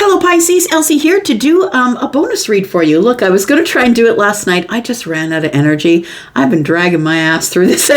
Hello Pisces, Elsie here to do a bonus read for you. Look, I was going to try and do it last night. I just ran out of energy. I've been dragging my ass through this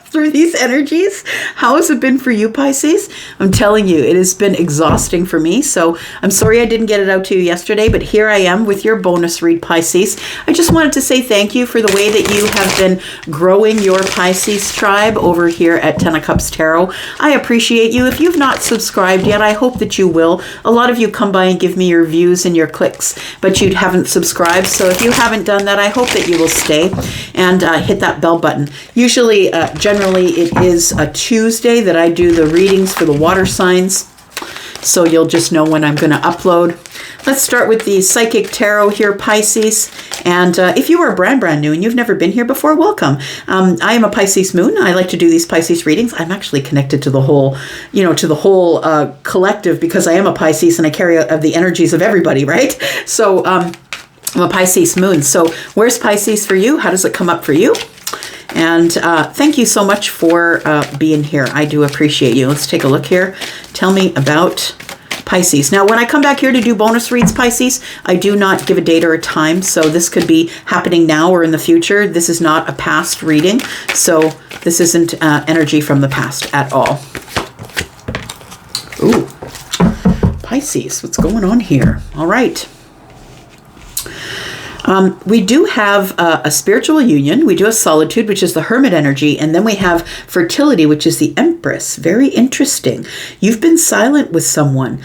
through these energies. How has it been for you, Pisces? I'm telling you, it has been exhausting for me. So I'm sorry I didn't get it out to you yesterday, but here I am with your bonus read, Pisces. I just wanted to say thank you for the way that you have been growing your Pisces tribe over here at 10 of Cups Tarot. I appreciate you. If you've not subscribed yet, I hope that you will. A lot of you come by and give me your views and your clicks, but you haven't subscribed. So if you haven't done that, I hope that you will stay and hit that bell button. Usually, generally, it is a Tuesday that I do the readings for the water signs. So you'll just know when I'm going to upload. Let's start with the Psychic Tarot here, Pisces. And if you are brand new and you've never been here before, welcome. I am a Pisces moon. I like to do these Pisces readings. I'm actually connected to the whole, collective because I am a Pisces and I carry the energies of everybody, right? So I'm a Pisces moon. So where's Pisces for you? How does it come up for you? And thank you so much for being here. I do appreciate you. Let's take a look here. Tell me about Pisces. Now, when I come back here to do bonus reads, Pisces, I do not give a date or a time. So this could be happening now or in the future. This is not a past reading. So this isn't energy from the past at all. Ooh, Pisces, what's going on here? All right. We do have a spiritual union. We do have solitude, which is the hermit energy. And then we have fertility, which is the empress. Very interesting. You've been silent with someone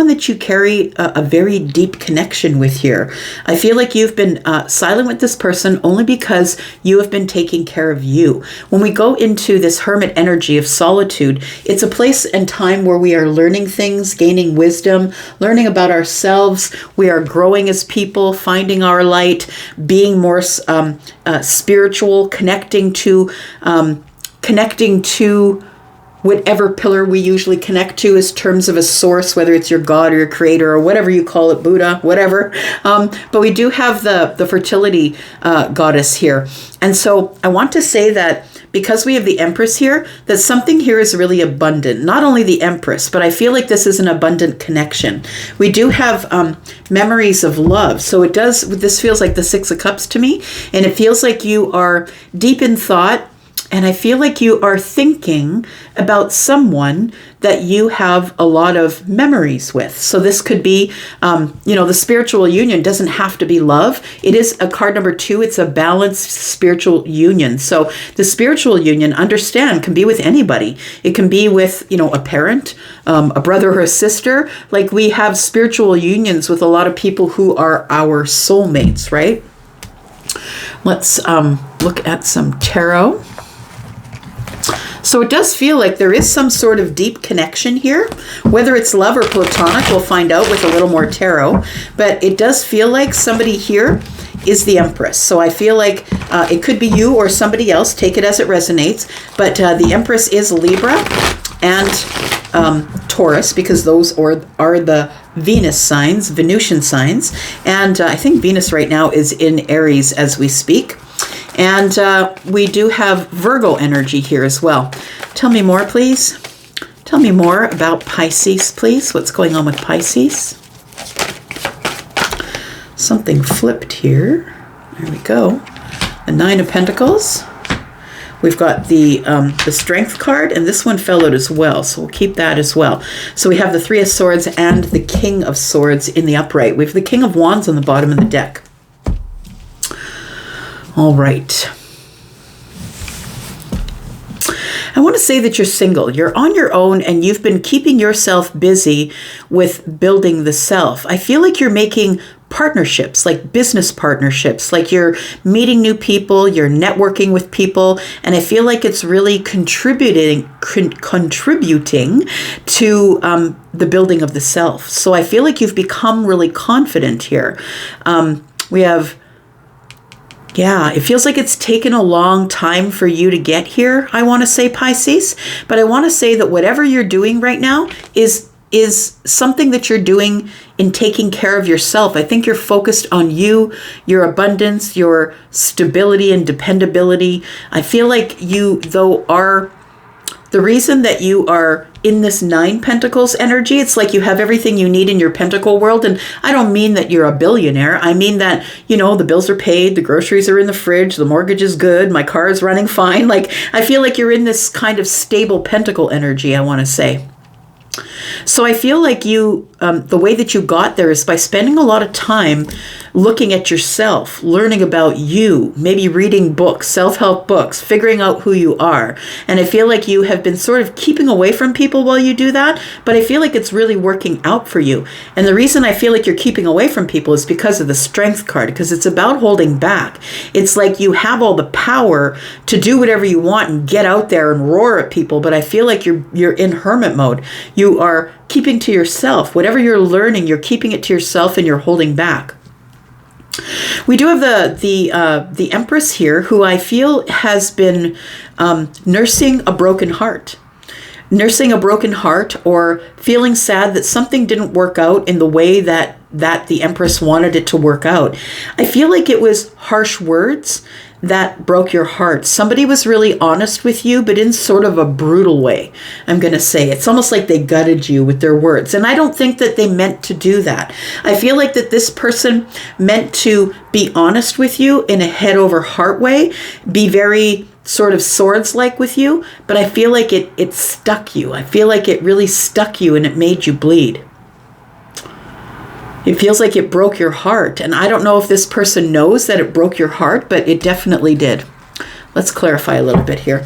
that you carry a very deep connection with here. I feel like you've been silent with this person only because you have been taking care of you. When we go into this hermit energy of solitude, it's a place and time where we are learning things, gaining wisdom, learning about ourselves. We are growing as people, finding our light, being more spiritual, connecting to whatever pillar we usually connect to as terms of a source, whether it's your God or your creator or whatever you call it, Buddha, whatever. But we do have the fertility goddess here. And so I want to say that because we have the Empress here, that something here is really abundant. Not only the Empress, but I feel like this is an abundant connection. We do have memories of love. So this feels like the Six of Cups to me. And it feels like you are deep in thought. And I feel like you are thinking about someone that you have a lot of memories with. So this could be, the spiritual union doesn't have to be love. It is a card number 2. It's a balanced spiritual union. So the spiritual union, understand, can be with anybody. It can be with, a parent, a brother or a sister. Like we have spiritual unions with a lot of people who are our soulmates, right? Let's look at some tarot. So it does feel like there is some sort of deep connection here. Whether it's love or platonic, we'll find out with a little more tarot. But it does feel like somebody here is the Empress. So I feel like it could be you or somebody else. Take it as it resonates. But the Empress is Libra and Taurus, because those are the Venus signs, Venusian signs. And I think Venus right now is in Aries as we speak. And we do have Virgo energy here as well. Tell me more, please. Tell me more about Pisces, please. What's going on with Pisces? Something flipped here. There we go. The Nine of Pentacles. We've got the Strength card, and this one fell out as well, so we'll keep that as well. So we have the Three of Swords and the King of Swords in the upright. We have the King of Wands on the bottom of the deck. All right. I want to say that you're single. You're on your own and you've been keeping yourself busy with building the self. I feel like you're making partnerships, like business partnerships, like you're meeting new people, you're networking with people, and I feel like it's really contributing to the building of the self. So I feel like you've become really confident here. It feels like it's taken a long time for you to get here, I want to say, Pisces. But I want to say that whatever you're doing right now is something that you're doing in taking care of yourself. I think you're focused on you, your abundance, your stability and dependability. I feel like you, though, are the reason that you are in this 9 Pentacles energy, it's like you have everything you need in your pentacle world. And I don't mean that you're a billionaire. I mean that, the bills are paid, the groceries are in the fridge, the mortgage is good, my car is running fine. Like, I feel like you're in this kind of stable pentacle energy, I want to say. So I feel like you, the way that you got there is by spending a lot of time looking at yourself, learning about you, maybe reading books, self-help books, figuring out who you are. And I feel like you have been sort of keeping away from people while you do that, but I feel like it's really working out for you. And the reason I feel like you're keeping away from people is because of the Strength card, because it's about holding back. It's like you have all the power to do whatever you want and get out there and roar at people, but I feel like you're in hermit mode. You are keeping to yourself. Whatever you're learning, you're keeping it to yourself and you're holding back. We do have the Empress here, who I feel has been nursing a broken heart. Nursing a broken heart, or feeling sad that something didn't work out in the way that the Empress wanted it to work out. I feel like it was harsh words that broke your heart. Somebody was really honest with you, but in sort of a brutal way, I'm going to say. It's almost like they gutted you with their words. And I don't think that they meant to do that. I feel like that this person meant to be honest with you in a head over heart way, be very sort of swords-like with you, but I feel like it stuck you. I feel like it really stuck you and it made you bleed. It feels like it broke your heart. And I don't know if this person knows that it broke your heart, but it definitely did. Let's clarify a little bit here.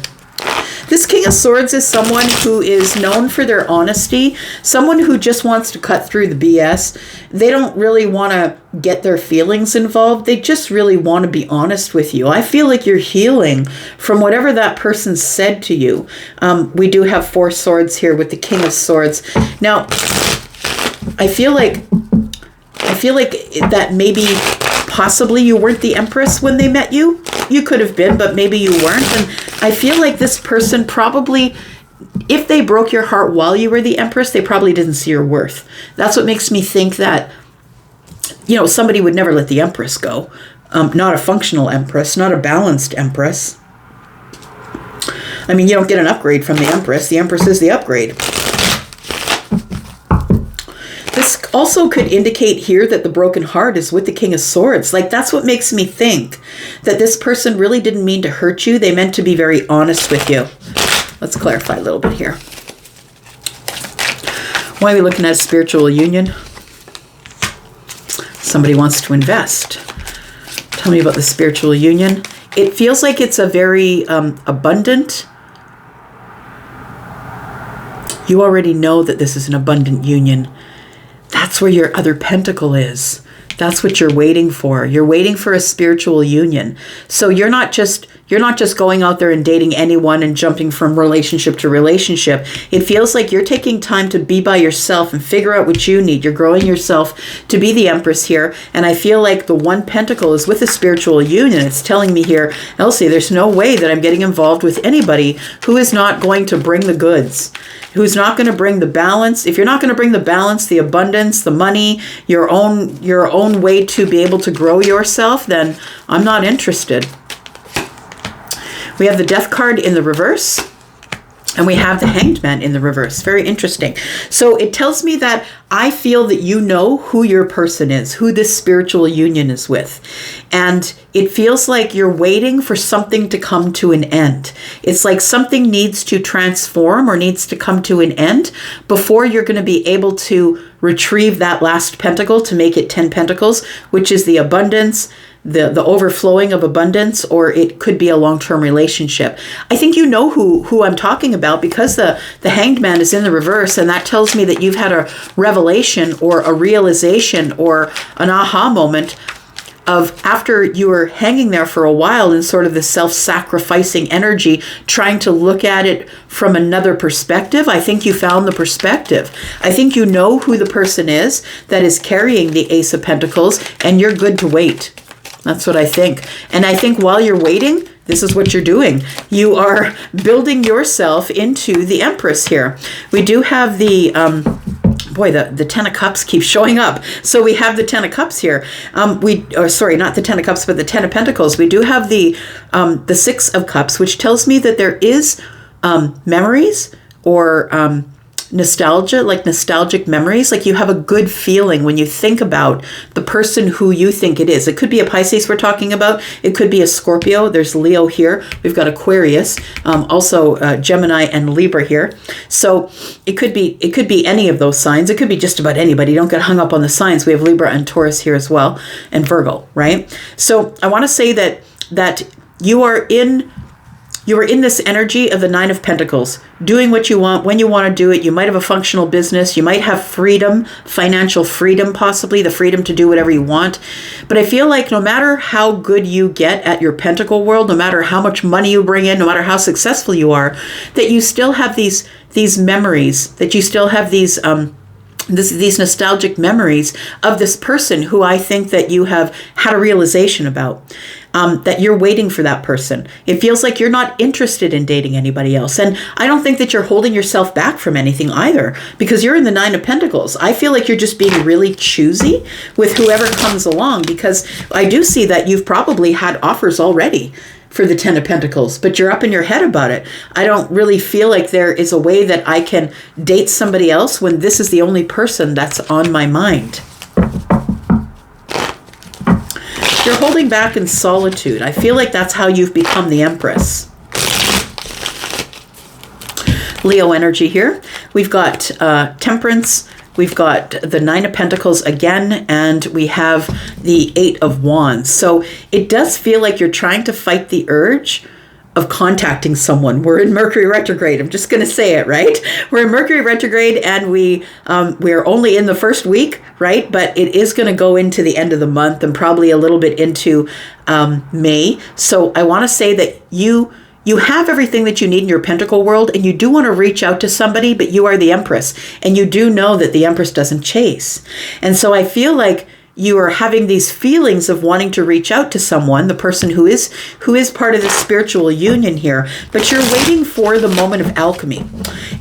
This King of Swords is someone who is known for their honesty, someone who just wants to cut through the BS. They don't really want to get their feelings involved. They just really want to be honest with you. I feel like you're healing from whatever that person said to you. We do have 4 swords here with the King of Swords. Now, I feel like that maybe possibly you weren't the Empress when they met you. You could have been, but maybe you weren't. And I feel like this person probably, if they broke your heart while you were the Empress, they probably didn't see your worth. That's what makes me think that, somebody would never let the Empress go. Not a functional Empress, not a balanced Empress. I mean, you don't get an upgrade from the Empress. The Empress is the upgrade. This also could indicate here that the broken heart is with the King of Swords. Like, that's what makes me think that this person really didn't mean to hurt you. They meant to be very honest with you. Let's clarify a little bit here. Why are we looking at a spiritual union? Somebody wants to invest. Tell me about the spiritual union. It feels like it's a very abundant. You already know that this is an abundant union. That's where your other pentacle is. That's what you're waiting for. You're waiting for a spiritual union. So you're not just going out there and dating anyone and jumping from relationship to relationship. It feels like you're taking time to be by yourself and figure out what you need. You're growing yourself to be the Empress here. And I feel like the 1 pentacle is with a spiritual union. It's telling me here, Elsie, there's no way that I'm getting involved with anybody who is not going to bring the goods, who's not going to bring the balance. If you're not going to bring the balance, the abundance, the money, your own way to be able to grow yourself, then I'm not interested. We have the Death card in the reverse, and we have the Hanged Man in the reverse. Very interesting. So it tells me that I feel that you know who your person is, who this spiritual union is with. And it feels like you're waiting for something to come to an end. It's like something needs to transform or needs to come to an end before you're going to be able to retrieve that last pentacle to make it 10 pentacles, which is the abundance, the overflowing of abundance, or it could be a long-term relationship. I think you know who I'm talking about, because the Hanged Man is in the reverse, and that tells me that you've had a revelation or a realization or an aha moment of, after you were hanging there for a while in sort of the self-sacrificing energy, trying to look at it from another perspective. I think you found the perspective. I think you know who the person is that is carrying the Ace of Pentacles, and you're good to wait. That's what I think. And I think while you're waiting, this is what you're doing. You are building yourself into the Empress here. We do have the the 10 of Cups keeps showing up. So we have the 10 of Cups here. Not the 10 of Cups, but the 10 of Pentacles. We do have the 6 of Cups, which tells me that there is memories or nostalgia, like nostalgic memories. Like you have a good feeling when you think about the person who you think it is. It could be a Pisces we're talking about. It could be a Scorpio. There's Leo here. We've got Aquarius, also Gemini and Libra here. So it could be any of those signs. It could be just about anybody. Don't get hung up on the signs. We have Libra and Taurus here as well, and Virgo, right? So I want to say that you are in this energy of the Nine of Pentacles, doing what you want, when you want to do it. You might have a functional business. You might have freedom, financial freedom, possibly the freedom to do whatever you want. But I feel like no matter how good you get at your Pentacle world, no matter how much money you bring in, no matter how successful you are, that you still have these memories, that you still have these nostalgic memories of this person who I think that you have had a realization about, that you're waiting for that person. It feels like you're not interested in dating anybody else. And I don't think that you're holding yourself back from anything either, because you're in the Nine of Pentacles. I feel like you're just being really choosy with whoever comes along, because I do see that you've probably had offers already for the Ten of Pentacles, but you're up in your head about it. I don't really feel like there is a way that I can date somebody else when this is the only person that's on my mind. You're holding back in solitude. I feel like that's how you've become the Empress. Leo energy here. We've got Temperance. We've got the Nine of Pentacles again, and we have the Eight of Wands. So it does feel like you're trying to fight the urge of contacting someone. We're in Mercury retrograde. I'm just going to say it, right? We're in Mercury retrograde, and we're only in the first week, right? But it is going to go into the end of the month and probably a little bit into May. So I want to say that you have everything that you need in your Pentacle world, and you do want to reach out to somebody, but you are the Empress, and you do know that the Empress doesn't chase. And so I feel like you are having these feelings of wanting to reach out to someone, the person who is part of the spiritual union here, but you're waiting for the moment of alchemy.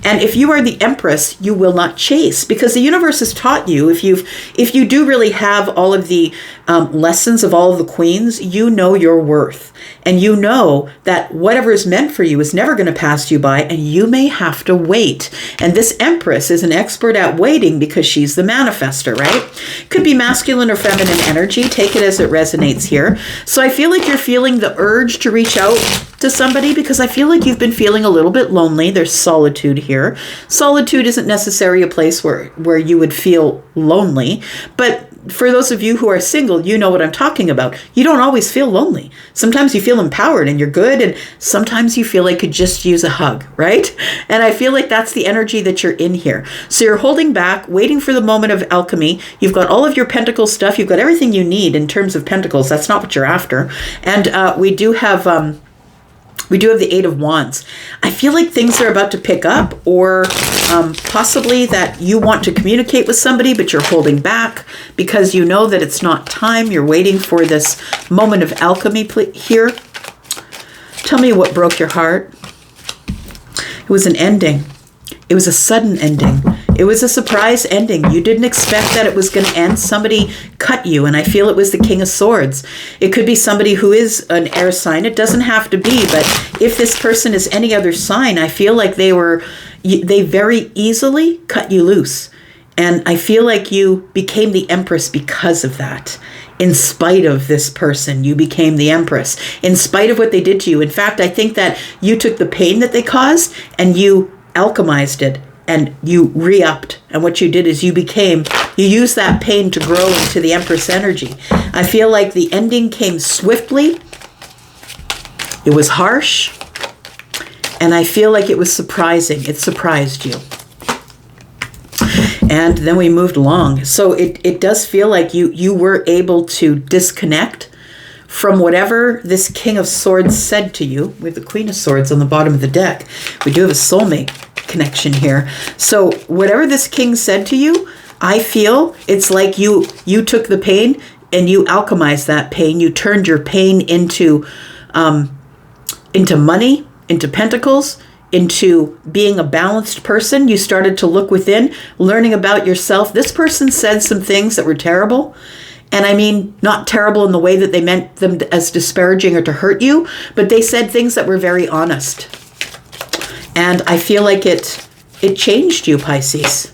And if you are the Empress, you will not chase, because the universe has taught you, if you do really have all of the lessons of all of the queens, you know your worth. And you know that whatever is meant for you is never going to pass you by, and you may have to wait. And this Empress is an expert at waiting because she's the manifester, right? Could be masculine or feminine energy. Take it as it resonates here. So I feel like you're feeling the urge to reach out to somebody, because I feel like you've been feeling a little bit lonely. There's solitude here. Solitude isn't necessarily a place where you would feel lonely, but for those of you who are single, you know what I'm talking about. You don't always feel lonely. Sometimes you feel empowered and you're good, and sometimes you feel like you could just use a hug, right? And I feel like that's the energy that you're in here. So you're holding back, waiting for the moment of alchemy. You've got all of your pentacle stuff. You've got everything you need in terms of pentacles. That's not what you're after. And we do have the Eight of Wands. I feel like things are about to pick up, or possibly that you want to communicate with somebody, but you're holding back because you know that it's not time. You're waiting for this moment of alchemy here. Tell me what broke your heart. It was an ending. It was a sudden ending. It was a surprise ending. You didn't expect that it was going to end. Somebody cut you, and I feel it was the King of Swords. It could be somebody who is an air sign. It doesn't have to be, but if this person is any other sign, I feel like they very easily cut you loose. And I feel like you became the Empress because of that. In spite of this person, you became the Empress. In spite of what they did to you. In fact, I think that you took the pain that they caused and you alchemized it, and you re-upped. And what you did is you used that pain to grow into the Empress energy. I feel like the ending came swiftly. It was harsh. And I feel like it was surprising. It surprised you. And then we moved along. So it does feel like you were able to disconnect from whatever this King of Swords said to you. We have the Queen of Swords on the bottom of the deck. We do have a soulmate connection here. So whatever this king said to you, I feel it's like you took the pain and you alchemized that pain. You turned your pain into money, into pentacles, into being a balanced person. You started to look within, learning about yourself. This person said some things that were terrible. And I mean, not terrible in the way that they meant them as disparaging or to hurt you, but they said things that were very honest. And I feel like it changed you, Pisces.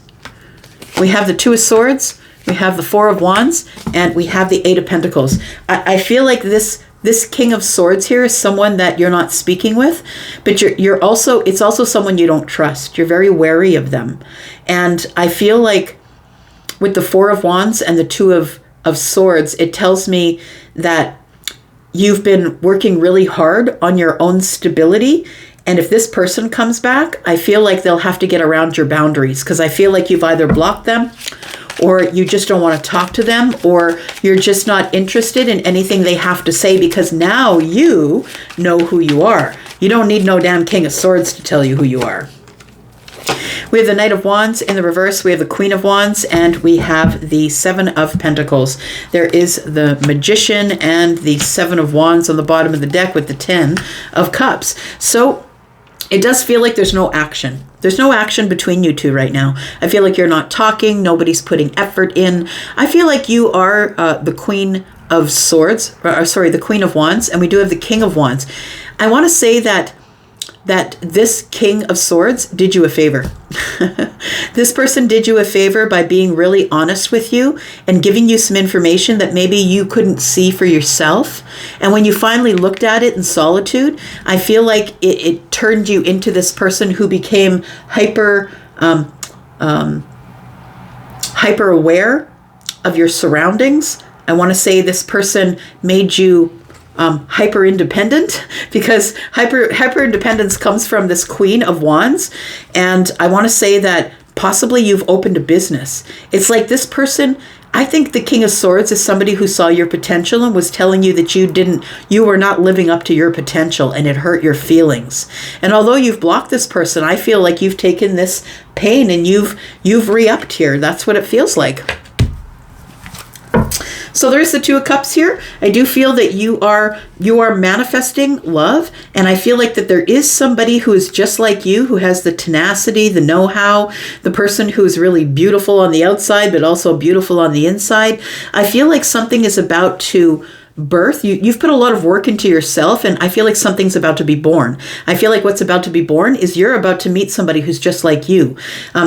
We have the Two of Swords, we have the Four of Wands, and we have the Eight of Pentacles. I feel like this King of Swords here is someone that you're not speaking with, but it's also someone you don't trust. You're very wary of them. And I feel like with the Four of Wands and the Two of Swords, it tells me that you've been working really hard on your own stability. And if this person comes back, I feel like they'll have to get around your boundaries, because I feel like you've either blocked them, or you just don't want to talk to them, or you're just not interested in anything they have to say, because now you know who you are. You don't need no damn King of Swords to tell you who you are. We have the Knight of Wands in the reverse, we have the Queen of Wands, and we have the Seven of Pentacles. There is the Magician and the Seven of Wands on the bottom of the deck with the 10 of Cups. So it does feel like there's no action. There's no action between you two right now. I feel like you're not talking. Nobody's putting effort in. I feel like you are the Queen of Swords, the Queen of Wands, and we do have the King of Wands. I want to say that this King of Swords did you a favor. This person did you a favor by being really honest with you and giving you some information that maybe you couldn't see for yourself. And when you finally looked at it in solitude, I feel like it turned you into this person who became hyper aware of your surroundings. I want to say this person made you hyper independent, because hyper independence comes from this Queen of Wands. And I want to say that possibly you've opened a business. It's like this person, I think the King of Swords is somebody who saw your potential and was telling you that you were not living up to your potential, and it hurt your feelings. And although you've blocked this person, I feel like you've taken this pain and you've re-upped here. That's what it feels like. So there's the Two of Cups here. I do feel that you are manifesting love, and I feel like that there is somebody who is just like you, who has the tenacity, the know-how, the person who is really beautiful on the outside, but also beautiful on the inside. I feel like something is about to birth. You've put a lot of work into yourself, and I feel like something's about to be born. I feel like what's about to be born is you're about to meet somebody who's just like you.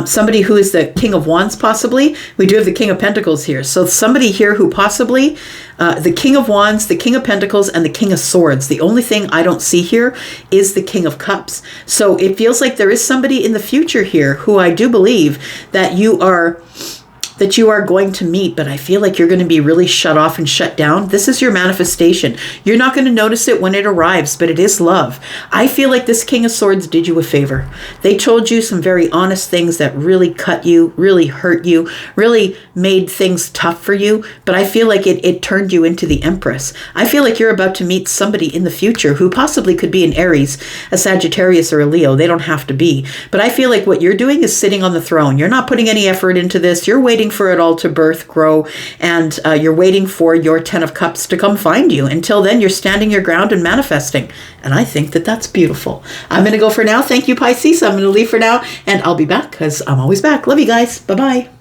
Somebody who is the King of Wands, possibly. We do have the King of Pentacles here. So somebody here who possibly, the King of Wands, the King of Pentacles, and the King of Swords. The only thing I don't see here is the King of Cups. So it feels like there is somebody in the future here who I do believe that you are going to meet, but I feel like you're going to be really shut off and shut down. This is your manifestation. You're not going to notice it when it arrives, but it is love. I feel like this King of Swords did you a favor. They told you some very honest things that really cut you, really hurt you, really made things tough for you, but I feel like it turned you into the Empress. I feel like you're about to meet somebody in the future who possibly could be an Aries, a Sagittarius, or a Leo. They don't have to be, but I feel like what you're doing is sitting on the throne. You're not putting any effort into this. You're waiting for it all to birth, grow, and you're waiting for your 10 of Cups to come find you. Until then, you're standing your ground and manifesting. And I think that that's beautiful. I'm going to go for now. Thank you, Pisces. I'm going to leave for now, and I'll be back because I'm always back. Love you guys. Bye-bye.